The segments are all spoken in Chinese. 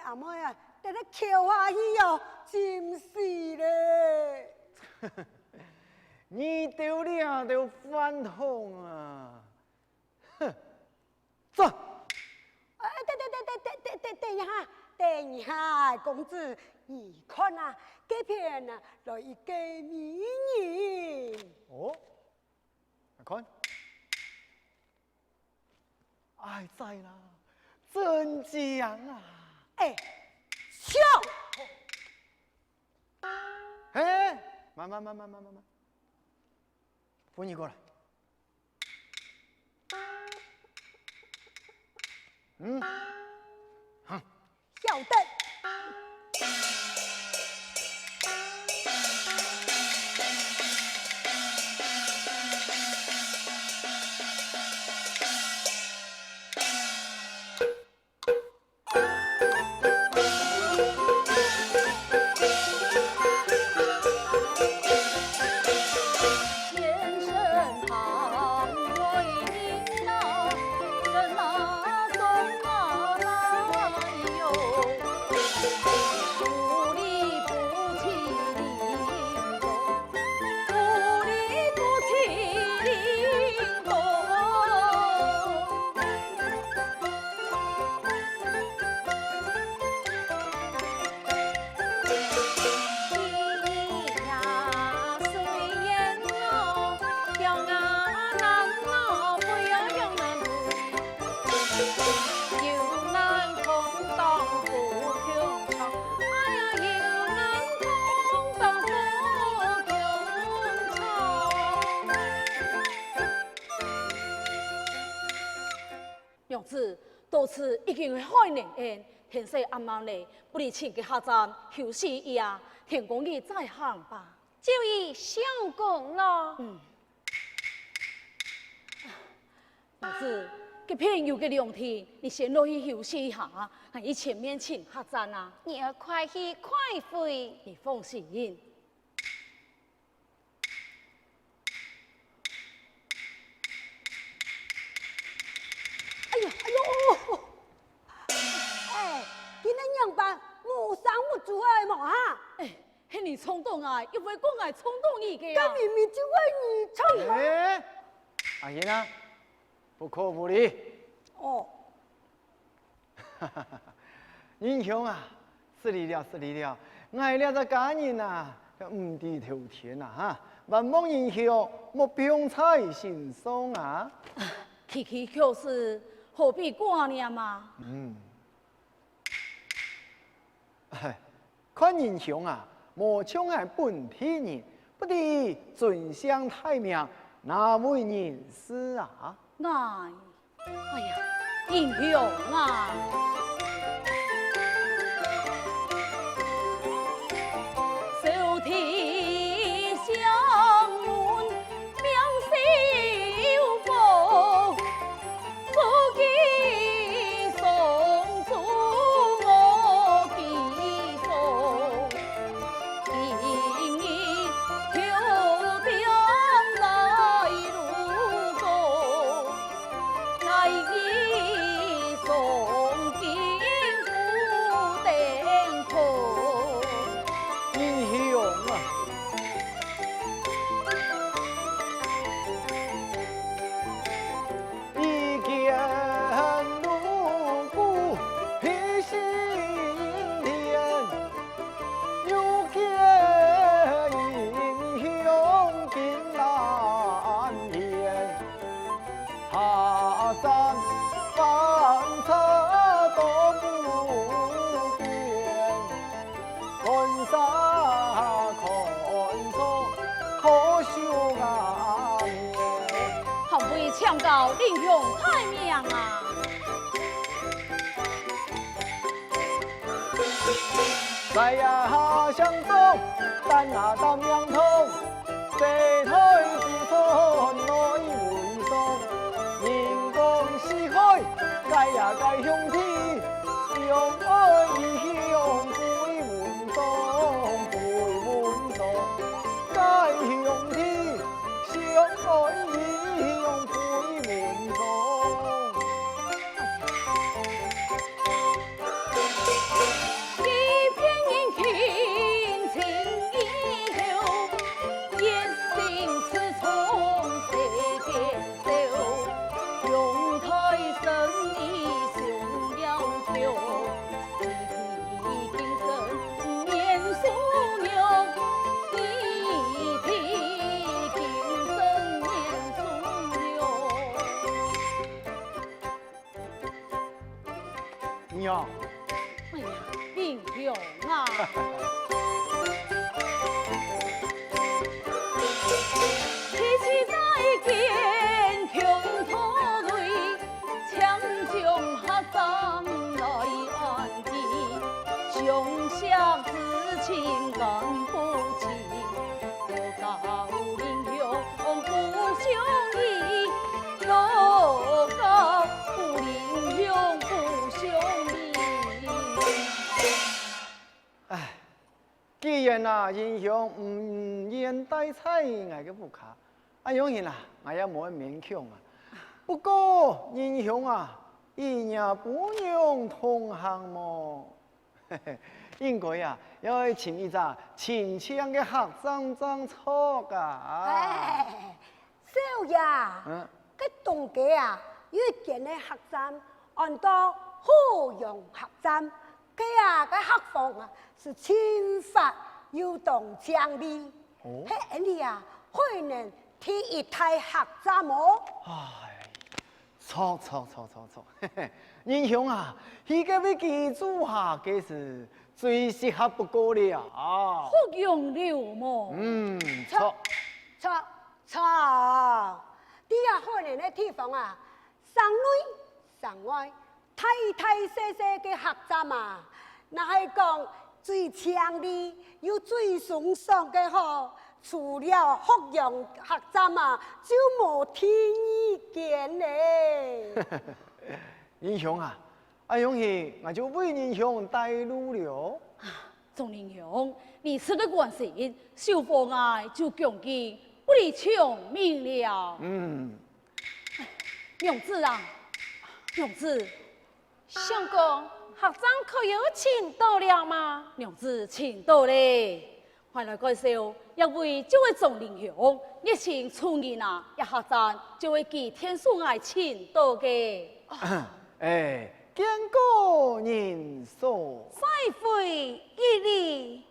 阿妹啊，在咧瞧下去哦，真是咧！你丢了就反痛啊！哼，走。等一下，公子，你看啊，这边啊来一个美人。哦，看，哎在啦，真香啊！哎，笑！哎，慢，扶你过来。嗯，好，小邓。娘子，多次已经海宁宴，天色暗暗嘞，不如请个下站休息一下，天公爷再行吧。就以相公咯。娘子，这片有个凉天，你先落去休息一下，俺以前面请下站啊。你要快去快回。你放心。哎，今天娘办无商无主的嘛哈？哎，嘿你冲动啊，又不会讲爱冲动你个呀？这明明就会你冲动。哎，阿贤啊，不可不理。哦，英雄啊，失礼了，爱了这家人呐，五地头天呐哈，万望英雄莫病在心上啊。崎崎口是何必挂念嘛？哎，看英雄啊，莫像俺本地人，不得尊享太命，哪为人师啊？哎呀，英雄啊！手提香门，명세有福，福记送出我记送，今日求定来路过，来日送进府顶头。英雄啊！一见如故披星天，又见英雄金蓝天，他山翻车都不变，看啥看错可笑眼面。含为抢到英雄太命啊！在呀相中，但那当阳通，这台自son来回送，人讲是海，该呀该向天，相爱义向背门中，背门中，该向天，相爱义向背门中。一片殷勤情依旧，一心是从谁边走？用台生意雄要求，一提精神面素牛，一提精神面素牛。娘。哎呀，英雄啊！提起再见穷途内，强将客栈来安置，兄相知情感不清，我告英雄不相依，我告英雄不相依。唉，既然啊英雄唔愿带菜，我个不卡。啊，永远啦，我也冇勉强啊。不过英雄啊，一日不用同行么？嘿嘿，应该啊，要请一只亲切的客栈装错噶。哎，少爷，这东家啊，有一间的客栈，按到好用客栈，这啊个客房啊是清法有动奖励。哦嘿，你啊，可能提一台客栈么？唉，错，嘿嘿，英雄啊，那个位记住下，这是最适合不过了啊。好用了么？错。错，你啊可能的地方啊，上内上外，太细的客栈啊，那是讲最强的，又最崇尚的吼。除了福用客栈啊，就无天意见嘞。英雄啊，永喜，我就为英雄带路了。钟英雄，你吃的关系，小伙爱就强劲，不离抢命了。娘子啊，娘子，相公，客栈可有请到了吗？娘子请到嘞。快来介绍，一位这位钟英雄，热情出人啊，一下站就会给天数爱请到嘅。哎，见过人所。再会一礼。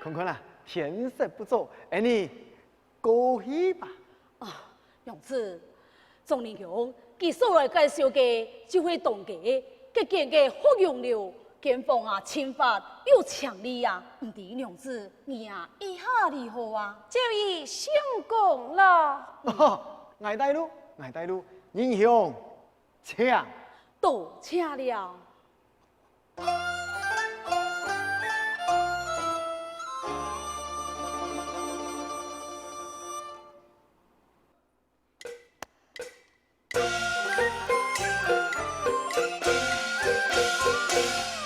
看看啦，天色不早，哎你过去吧。娘子，钟英雄，佢所来介绍嘅就会同嘅，佢见嘅福用了，剑锋啊，枪法又强力啊，唔知娘子你啊意下如何啊？就以相公了。爱带路，爱带路，英雄，请。多谢了。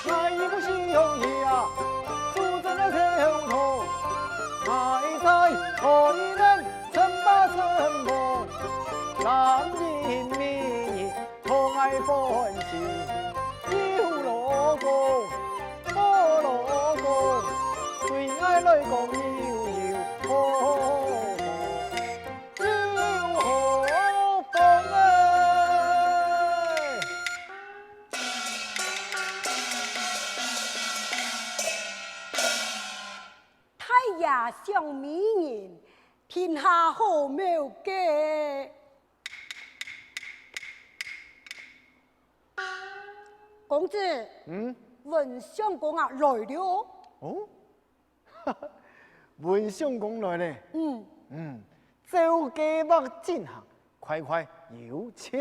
我一不心用意啊，出征了头头，爱在何人称霸称王，男人民同爱欢喜，有老公，无老公，对爱来讲有好。像美人，天下好妙嘅。公子，文相公啊来了。哦，文相公来了。走街目进行，快快有请。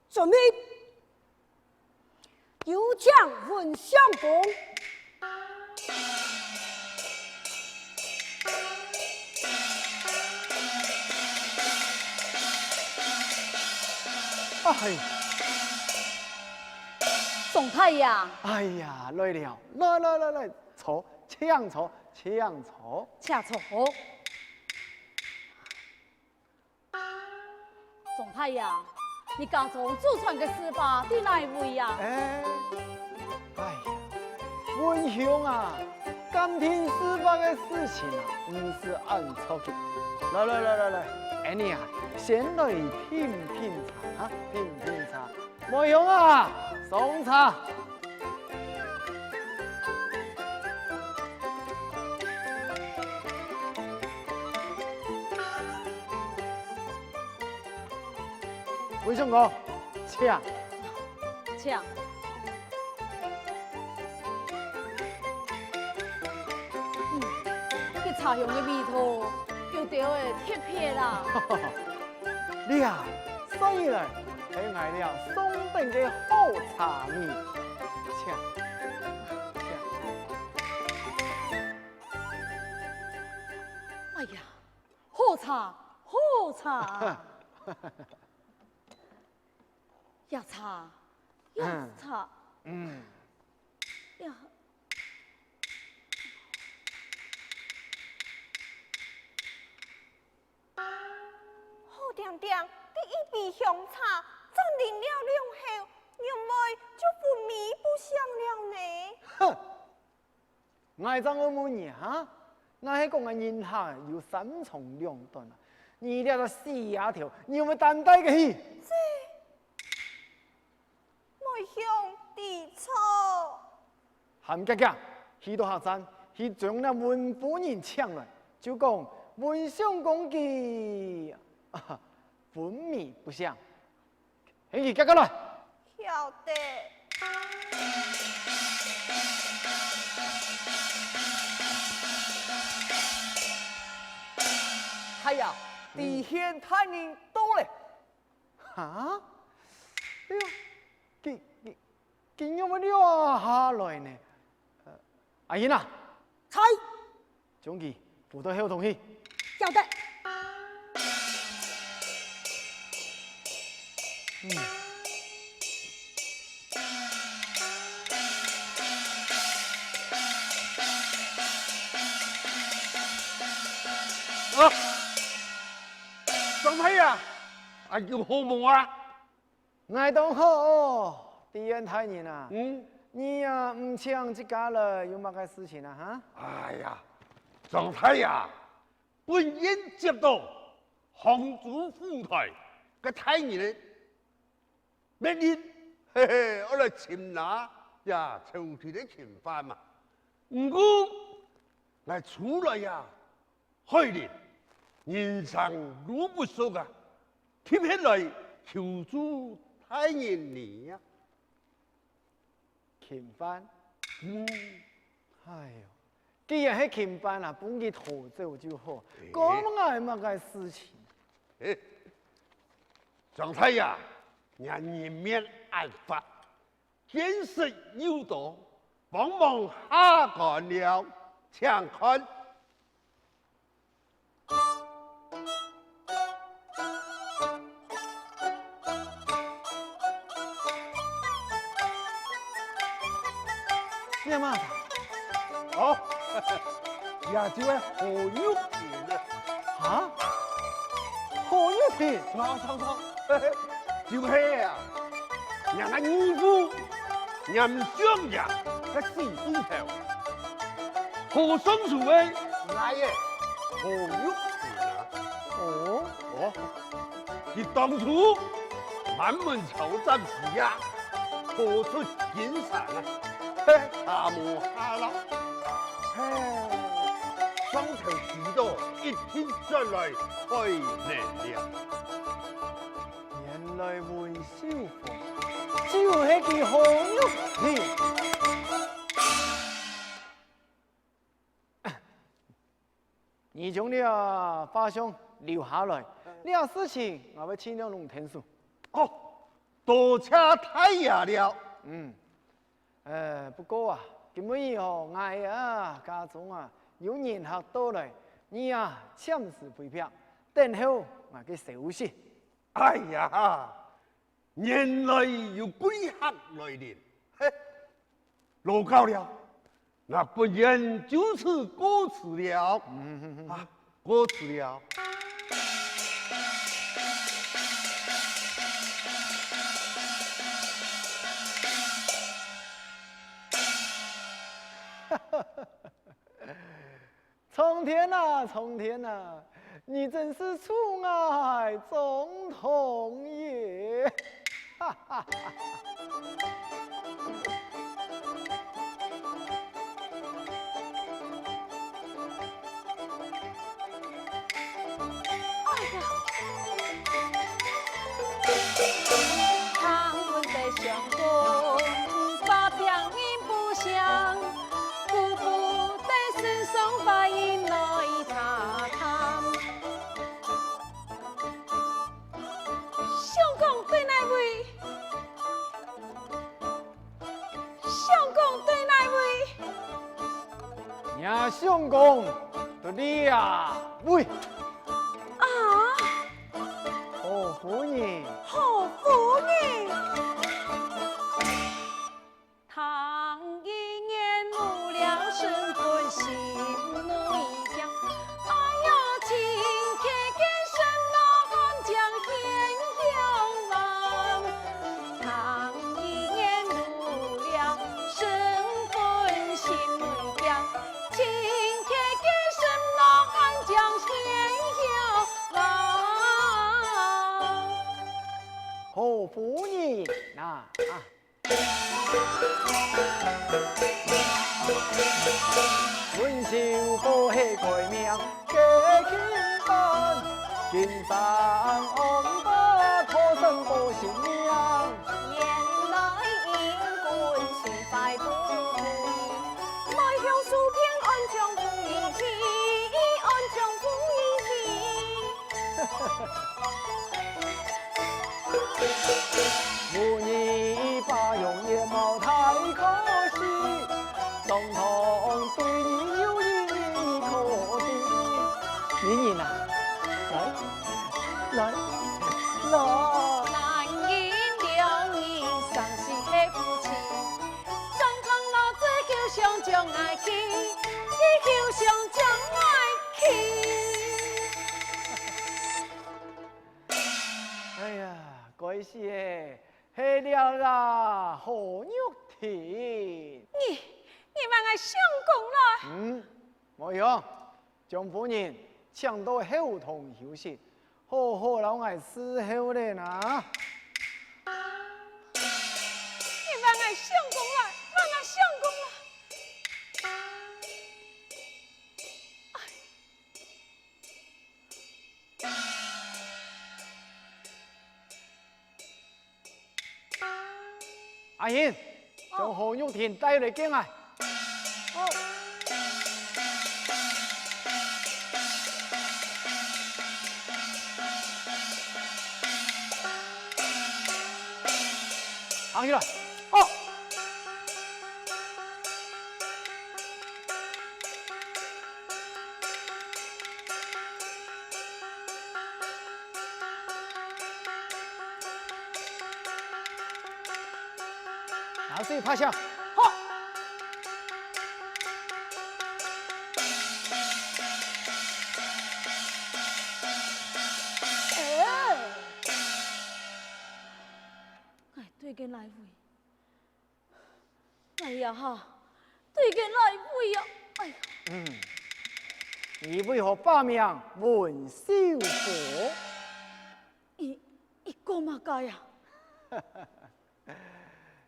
准备，有请文相公。哎，宋太呀！哎呀，来了，来，坐，请坐，请坐，请坐。宋太呀，你家中祖传的司法在哪一位呀？哎呀，文兄啊，今天司法的事情啊，不是按错的。来，哎你啊，先来品茶啊，品茶。文兄啊，送茶。文兄哥，请。请。这茶香的味道。有着的特别啦！你啊，所以来喜爱了松饼的好茶味，请。哎呀，好茶，呀茶，呀。点点，第一杯香茶，暂饮了2后，因为就昏迷不详了呢。哼，爱怎我问你哈？我迄讲个人下有3重2段啊，你了个死丫头，你有没有担待个去？这，没兄弟错。韩家家去到客栈，去将那文夫人抢来，就讲文相公记。昏迷不详，兄弟，赶快来！晓得。哎呀，地县太人到了。哈？哎呦，今有没了下来呢？阿英啊，猜，将其扶到后头去。晓得。张太呀，啊有好梦啊！爱当好，地县太人啊，你呀唔抢这家了，有乜个事情啊？哈？哎呀，张太呀，本应接到杭州府台个太人的命令，嘿嘿，我来擒拿呀，抽屉的囚犯嘛。不过，我出来呀，害人。人上如不说啊，贴起来求助太人你呀，琴班。嗯，哎呦，既然是琴班啊，本佢逃走就好，讲乜个事情？哎，张太呀，让人面案发，见识有道，帮忙下干了，请看。咩嘛？哦，也就系何玉田啊，啊？何玉田？错，就是啊，让俺义父任相爷个死对头，何生树诶，乃嘅何玉田啊，哦，佢当初满门求战时呀，破出金山啊，他无下啦。双头许多一天转来开难了。原來文小鳳就是佢何玉田。你將你啊花香留下來，呢個事情我會盡量弄清楚。哦，多謝太爺了。不過啊，今日以後我啊家中啊有人客到來，你啊暫時陪伴，等候我嘅消息。哎呀，原來有貴客來臨，嘿，老高了，那不然就此過此了。啊，過此了。苍天啊，苍天啊，你真是宠爱总统也！哈哈哈！唐文在相公，把表音不详，姑父在身上把音来查探。相公对哪位？相公对哪位？nhà相公，到你啊，喂，啊，何夫人，好夫人。唐一年入了身份心内乡，哎呀，亲切给神那汉江天下望。唐一年入了身份心内乡，亲切给神那汉江天下望。何夫人啊！文秀不系改名，给金山，金山安把可生不新娘。原来因官情败不对，来向苏平安将风一起，安将风母女把用也冇太可惜，总统对你有意可的。女人啊，来，男人两人相是黑夫妻，张康老子就想将爱去，你就想将爱去。哎呀，该是黑了啦，何玉田。你问我相公啦？冇用，将夫人抢到后堂休息，好好让我伺候咧呐。你问我相公啦？问我相公啦？阿英，将何玉田带来见来。哦，行起来。哦，拿水拍下。好，哎，对个来回，哎呀哈，对个来回呀，哎呀，你为何罢名文秀佛？一个嘛该呀，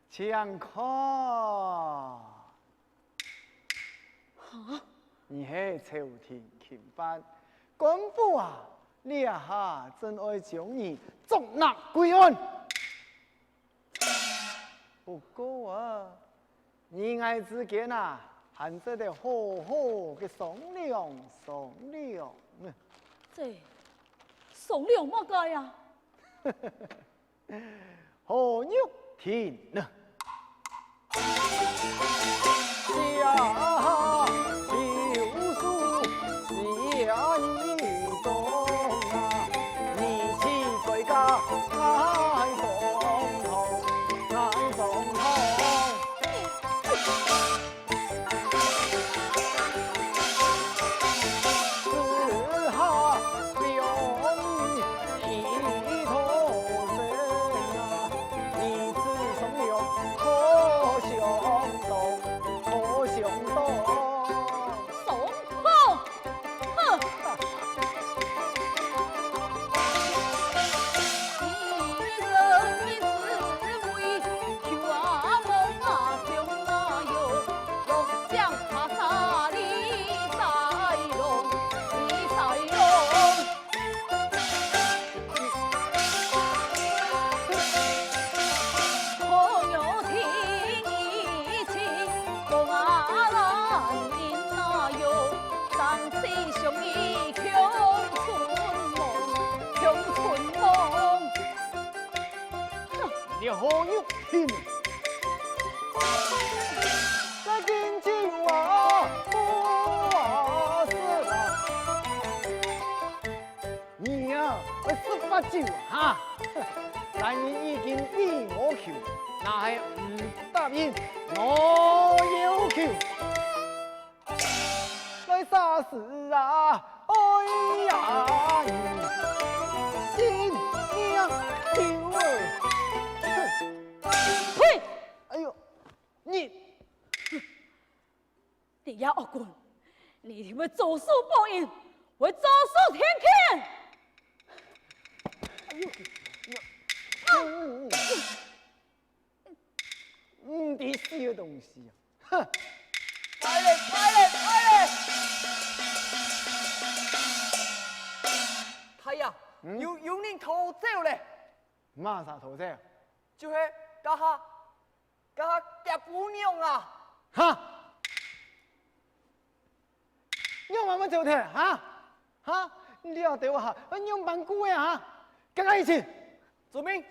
请看，哈，你是朝廷钦班官府啊，你下真爱将你捉拿归案。不过啊，你爱之间啊，还值得好好的商量商量。这送两嘛该呀，何玉田呢？下秋书下一冬啊，你去归家爱总统，爱总统。四下两一头身啊，你此从了可相动，可相动。送空，哼，一人一滋味，求阿梦啊上哪有？龙江爬沙里在龙，你在龙。可有听一起，公阿兰因那有，上西上衣穷春梦，穷春梦。你何玉田？那金金啊，不是啊，你呀，18九哈，但你已经比我求，那还唔答应我要求，来啥事啊？哎呀，你心娘丢儿。呸！哎呦，你你呀恶棍，你他妈走数报应，我走数天第四个东西啊，哼！快嘞，快嘞，快嘞！太呀，有人逃走嘞，马啥头这？就是家下爹姑娘啊，哈！你慢慢走的哈？哈！你要对我哈，你用蛮久的哈？跟他一起。遵命。